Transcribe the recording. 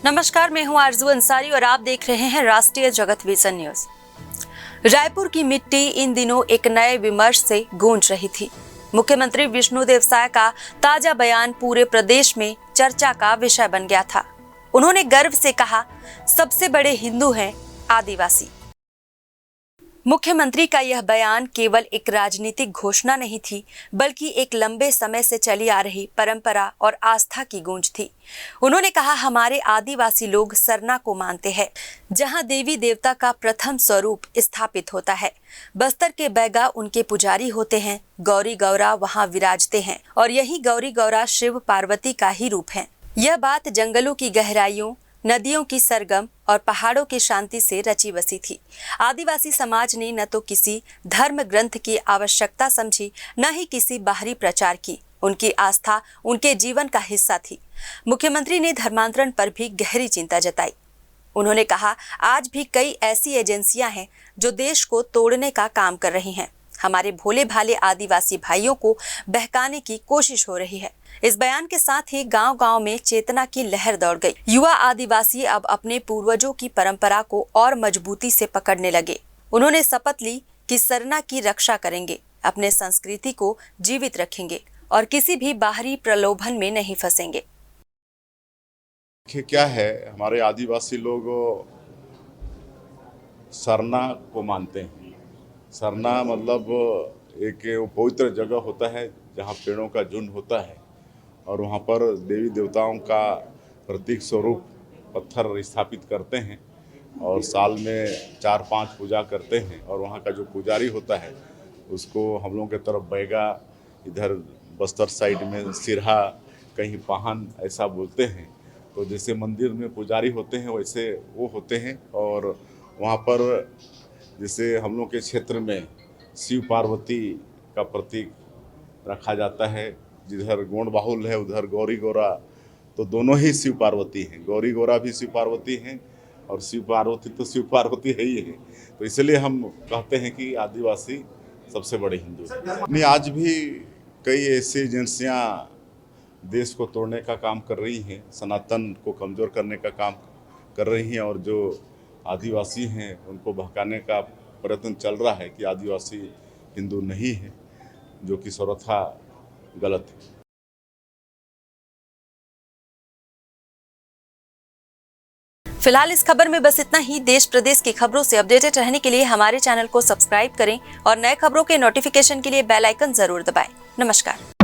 नमस्कार, मैं हूं आरजू अंसारी और आप देख रहे हैं राष्ट्रीय जगत विजन न्यूज। रायपुर की मिट्टी इन दिनों एक नए विमर्श से गूंज रही थी। मुख्यमंत्री विष्णुदेव साय का ताजा बयान पूरे प्रदेश में चर्चा का विषय बन गया था। उन्होंने गर्व से कहा, सबसे बड़े हिंदू हैं आदिवासी। मुख्यमंत्री का यह बयान केवल एक राजनीतिक घोषणा नहीं थी, बल्कि एक लंबे समय से चली आ रही परंपरा और आस्था की गूंज थी। उन्होंने कहा, हमारे आदिवासी लोग सरना को मानते हैं, जहां देवी देवता का प्रथम स्वरूप स्थापित होता है। बस्तर के बैगा उनके पुजारी होते हैं, गौरी गौरा वहां विराजते हैं और यही गौरी गौरा शिव पार्वती का ही रूप है। यह बात जंगलों की गहराइयों, नदियों की सरगम और पहाड़ों की शांति से रची बसी थी। आदिवासी समाज ने न तो किसी धर्म ग्रंथ की आवश्यकता समझी, न ही किसी बाहरी प्रचार की। उनकी आस्था उनके जीवन का हिस्सा थी। मुख्यमंत्री ने धर्मांतरण पर भी गहरी चिंता जताई। उन्होंने कहा, आज भी कई ऐसी एजेंसियां हैं जो देश को तोड़ने का काम कर रही हैं। हमारे भोले भाले आदिवासी भाइयों को बहकाने की कोशिश हो रही है। इस बयान के साथ ही गांव-गांव में चेतना की लहर दौड़ गई। युवा आदिवासी अब अपने पूर्वजों की परंपरा को और मजबूती से पकड़ने लगे। उन्होंने शपथ ली कि सरना की रक्षा करेंगे, अपने संस्कृति को जीवित रखेंगे और किसी भी बाहरी प्रलोभन में नहीं फंसेंगे। क्या है, हमारे आदिवासी लोग सरना को मानते हैं। सरना मतलब एक पवित्र जगह होता है जहाँ पेड़ों का झुंड होता है और वहाँ पर देवी देवताओं का प्रतीक स्वरूप पत्थर स्थापित करते हैं और साल में 4-5 पूजा करते हैं। और वहाँ का जो पुजारी होता है उसको हम लोगों के तरफ बैगा, इधर बस्तर साइड में सिरहा, कहीं पाहन ऐसा बोलते हैं। तो जैसे मंदिर में पुजारी होते हैं वैसे वो होते हैं। और वहाँ पर जैसे हम लोग के क्षेत्र में शिव पार्वती का प्रतीक रखा जाता है, जिधर गोंड बाहुल है उधर गौरी गौरा, तो दोनों ही शिव पार्वती हैं। गौरी गौरा भी शिव पार्वती हैं और शिव पार्वती तो शिव पार्वती है ही है। तो इसलिए हम कहते हैं कि आदिवासी सबसे बड़े हिंदू हैं। नहीं, आज भी कई ऐसी एजेंसियां देश को तोड़ने का काम कर रही हैं, सनातन को कमज़ोर करने का काम कर रही हैं और जो आदिवासी हैं उनको बहकाने का प्रयत्न चल रहा है कि आदिवासी हिंदू नहीं है, जो कि सर्वथा गलत है। फिलहाल इस खबर में बस इतना ही। देश प्रदेश की खबरों से अपडेटेड रहने के लिए हमारे चैनल को सब्सक्राइब करें और नए खबरों के नोटिफिकेशन के लिए बेल आइकन जरूर दबाएं। नमस्कार।